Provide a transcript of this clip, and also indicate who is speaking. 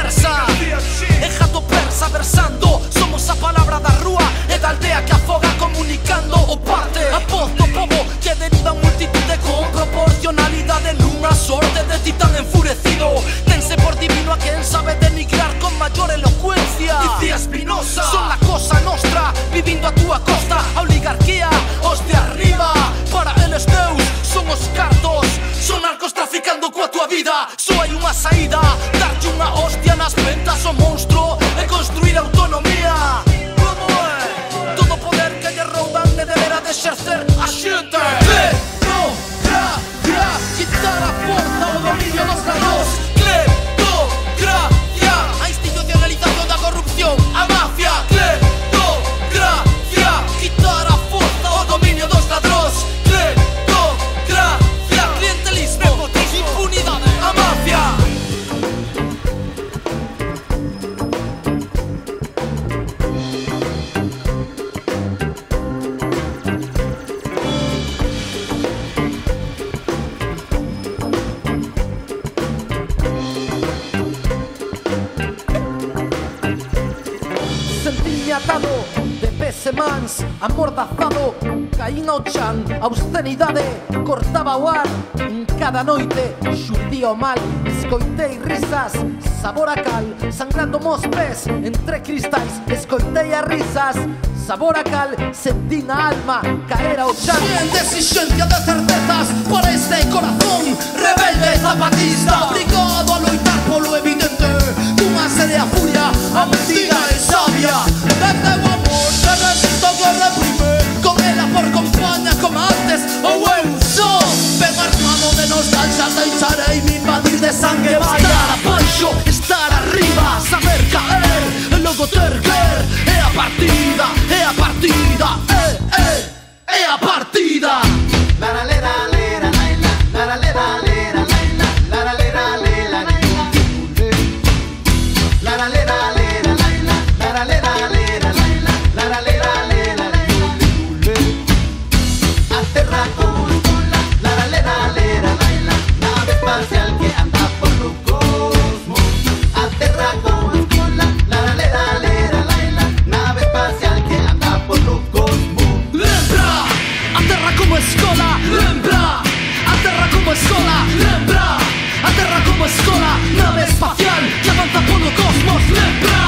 Speaker 1: persa E jato persa versando Somos a palabra da rúa e da aldea que afoga comunicando o parte a voz do povo que deriva multitude con proporcionalidade nunha sorte de titán enfurecido. Tense por divino a quen sabe denigrar con mayor elocuencia. Dicía Espinosa, son la cosa nostra, vivindo a túa costa, a oligarquía, os de arriba. Para eles deus son os cartos, son narcos traficando coa túa vida. Só hai unha saída, darlle unha hostia nas ventas ao monstro e construir autonomía. Como é? Todo poder que lle rouban e debera de exercer a xente. Cleptocracia, quitar a forza o dominio dos galos. Cleptocracia, a institucionalización da corrupción, a mafia. Cleptocracia, quitar a forza o dominio dos ladróns. Cleptocracia, clientelismo, impunidade, a mafia. Sentín-me atado de pés e mans, amordazado, caín ao chan, a obscenidade cortaba o ar. En cada noite xurdía o mal, escoitei risas, sabor a cal, sangrando mos pés entre cristais, escoitei as risas, sabor a cal, sentí na alma caer ao chan. En desistencia de certezas por este corazón rebelde zapatista, obrigado a loitar polo evidente, cunha sede a furia, amentida e sabia. Desde o amor se resisto que reprime, con ela por compaña como antes, ou eu só ben armado de nostalgia, deixarei-me invadir de sangue. Estar abaixo, estar arriba, saber caer, e logo ter guer, é a partida, é a partida, é a partida. Escola, nave espacial que avanza polo cosmos. Lembra